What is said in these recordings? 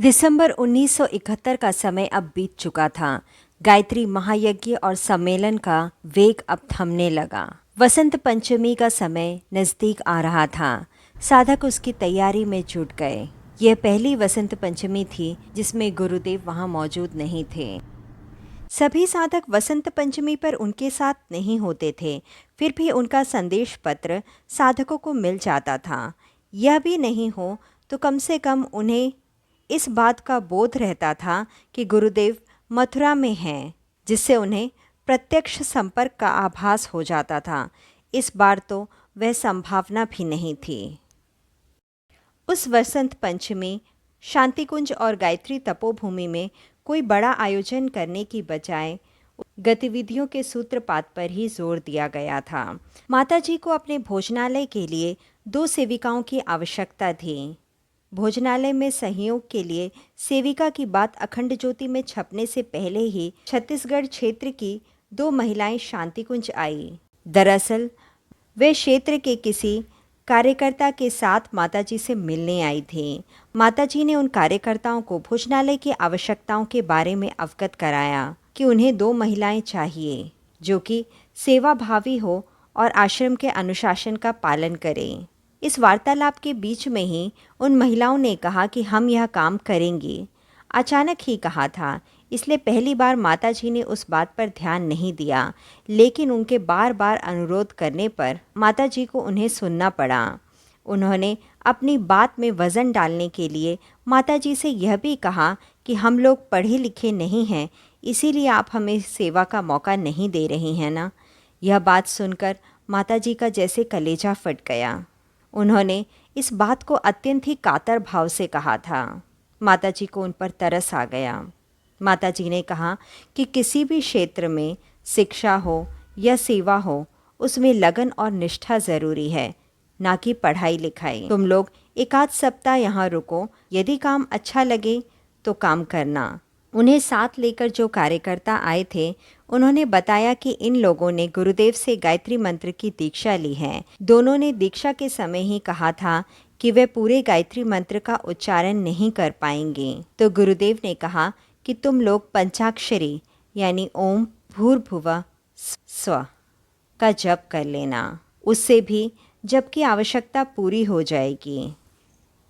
दिसंबर 1971 का समय अब बीत चुका था। गायत्री महायज्ञ और सम्मेलन का वेग अब थमने लगा। वसंत पंचमी का समय नज़दीक आ रहा था। साधक उसकी तैयारी में जुट गए। यह पहली वसंत पंचमी थी जिसमें गुरुदेव वहां मौजूद नहीं थे। सभी साधक वसंत पंचमी पर उनके साथ नहीं होते थे, फिर भी उनका संदेश पत्र साधकों को मिल जाता था। यह भी नहीं हो तो कम से कम उन्हें इस बात का बोध रहता था कि गुरुदेव मथुरा में हैं, जिससे उन्हें प्रत्यक्ष संपर्क का आभास हो जाता था। इस बार तो वह संभावना भी नहीं थी। उस वसंत पंचमी शांतिकुंज और गायत्री तपोभूमि में कोई बड़ा आयोजन करने की बजाय गतिविधियों के सूत्रपात पर ही जोर दिया गया था। माताजी को अपने भोजनालय के लिए 2 सेविकाओं की आवश्यकता थी। भोजनालय में सहयोग के लिए सेविका की बात अखंड ज्योति में छपने से पहले ही छत्तीसगढ़ क्षेत्र की 2 महिलाएं शांतिकुंज आई। दरअसल वे क्षेत्र के किसी कार्यकर्ता के साथ माताजी से मिलने आई थी। माताजी ने उन कार्यकर्ताओं को भोजनालय की आवश्यकताओं के बारे में अवगत कराया कि उन्हें 2 महिलाएं चाहिए जो कि सेवाभावी हो और आश्रम के अनुशासन का पालन करें। इस वार्तालाप के बीच में ही उन महिलाओं ने कहा कि हम यह काम करेंगे। अचानक ही कहा था, इसलिए पहली बार माताजी ने उस बात पर ध्यान नहीं दिया, लेकिन उनके बार बार अनुरोध करने पर माताजी को उन्हें सुनना पड़ा। उन्होंने अपनी बात में वज़न डालने के लिए माताजी से यह भी कहा कि हम लोग पढ़े लिखे नहीं हैं, इसीलिए आप हमें सेवा का मौका नहीं दे रही हैं ना। यह बात सुनकर माताजी का जैसे कलेजा फट गया। उन्होंने इस बात को अत्यंत ही कातर भाव से कहा था। माताजी को उन पर तरस आ गया। माताजी ने कहा कि किसी भी क्षेत्र में शिक्षा हो या सेवा हो, उसमें लगन और निष्ठा ज़रूरी है, ना कि पढ़ाई लिखाई। तुम लोग 1 आध सप्ताह यहाँ रुको, यदि काम अच्छा लगे तो काम करना। उन्हें साथ लेकर जो कार्यकर्ता आए थे, उन्होंने बताया कि इन लोगों ने गुरुदेव से गायत्री मंत्र की दीक्षा ली है। दोनों ने दीक्षा के समय ही कहा था कि वे पूरे गायत्री मंत्र का उच्चारण नहीं कर पाएंगे, तो गुरुदेव ने कहा कि तुम लोग पंचाक्षरी यानी ओम भूर्भुवः स्वः का जप कर लेना, उससे भी जप की आवश्यकता पूरी हो जाएगी।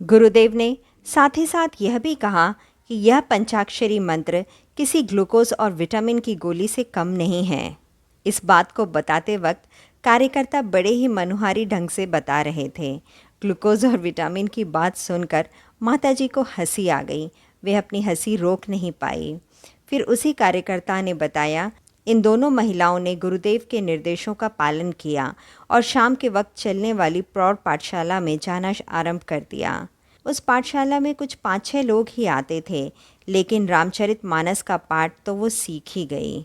गुरुदेव ने साथ ही साथ यह भी कहा कि यह पंचाक्षरी मंत्र किसी ग्लूकोज और विटामिन की गोली से कम नहीं है। इस बात को बताते वक्त कार्यकर्ता बड़े ही मनोहारी ढंग से बता रहे थे। ग्लूकोज और विटामिन की बात सुनकर माताजी को हंसी आ गई। वे अपनी हंसी रोक नहीं पाई। फिर उसी कार्यकर्ता ने बताया, इन दोनों महिलाओं ने गुरुदेव के निर्देशों का पालन किया और शाम के वक्त चलने वाली प्रौढ़ पाठशाला में जाना आरंभ कर दिया। उस पाठशाला में कुछ 5-6 लोग ही आते थे, लेकिन रामचरितमानस का पाठ तो वो सीख ही गई।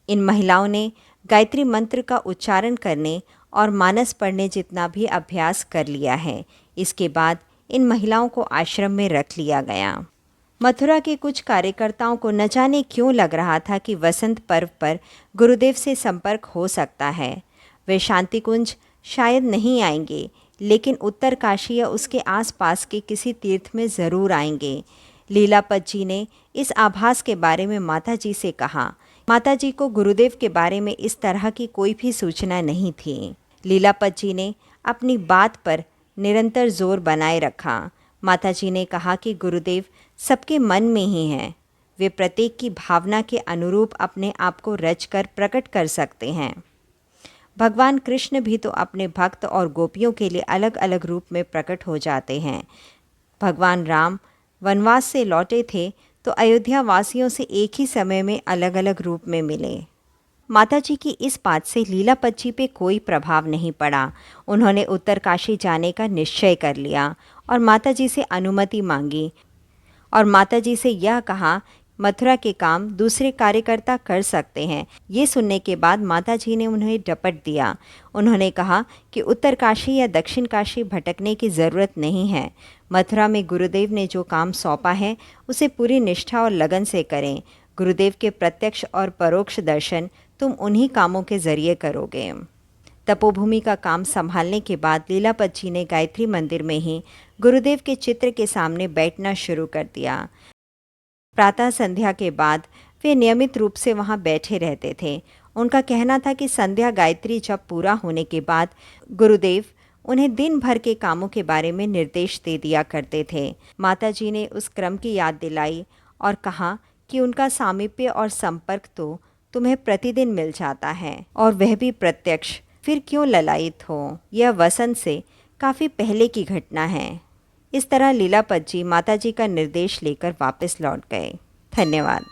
इन महिलाओं ने गायत्री मंत्र का उच्चारण करने और मानस पढ़ने जितना भी अभ्यास कर लिया है। इसके बाद इन महिलाओं को आश्रम में रख लिया गया। मथुरा के कुछ कार्यकर्ताओं को न जाने क्यों लग रहा था कि वसंत पर्व पर गुरुदेव से संपर्क हो सकता है। वे शांतिकुंज शायद नहीं आएंगे, लेकिन उत्तरकाशी या उसके आसपास के किसी तीर्थ में ज़रूर आएंगे। लीलापत जी ने इस आभास के बारे में माताजी से कहा। माताजी को गुरुदेव के बारे में इस तरह की कोई भी सूचना नहीं थी। लीलापत जी ने अपनी बात पर निरंतर जोर बनाए रखा। माताजी ने कहा कि गुरुदेव सबके मन में ही हैं। वे प्रत्येक की भावना के अनुरूप अपने आप को रचकर प्रकट कर सकते हैं। भगवान कृष्ण भी तो अपने भक्त और गोपियों के लिए अलग अलग रूप में प्रकट हो जाते हैं। भगवान राम वनवास से लौटे थे तो अयोध्या वासियों से एक ही समय में अलग अलग रूप में मिले। माताजी की इस बात से लीलापत जी पे कोई प्रभाव नहीं पड़ा। उन्होंने उत्तरकाशी जाने का निश्चय कर लिया और माताजी से अनुमति मांगी और माताजी से यह कहा, मथुरा के काम दूसरे कार्यकर्ता कर सकते हैं। ये सुनने के बाद माताजी ने उन्हें डपट दिया। उन्होंने कहा कि उत्तरकाशी या दक्षिण काशी भटकने की ज़रूरत नहीं है। मथुरा में गुरुदेव ने जो काम सौंपा है उसे पूरी निष्ठा और लगन से करें। गुरुदेव के प्रत्यक्ष और परोक्ष दर्शन तुम उन्हीं कामों के ज़रिए करोगे। तपोभूमि का काम संभालने के बाद लीलापत जी ने गायत्री मंदिर में ही गुरुदेव के चित्र के सामने बैठना शुरू कर दिया। प्रातः संध्या के बाद वे नियमित रूप से वहां बैठे रहते थे। उनका कहना था कि संध्या गायत्री जप पूरा होने के बाद गुरुदेव उन्हें दिन भर के कामों के बारे में निर्देश दे दिया करते थे। माताजी ने उस क्रम की याद दिलाई और कहा कि उनका सामीप्य और संपर्क तो तुम्हें प्रतिदिन मिल जाता है, और वह भी प्रत्यक्ष, फिर क्यों ललायित हो। यह वसंत से काफ़ी पहले की घटना है। इस तरह लीलापत जी माताजी का निर्देश लेकर वापस लौट गए। धन्यवाद।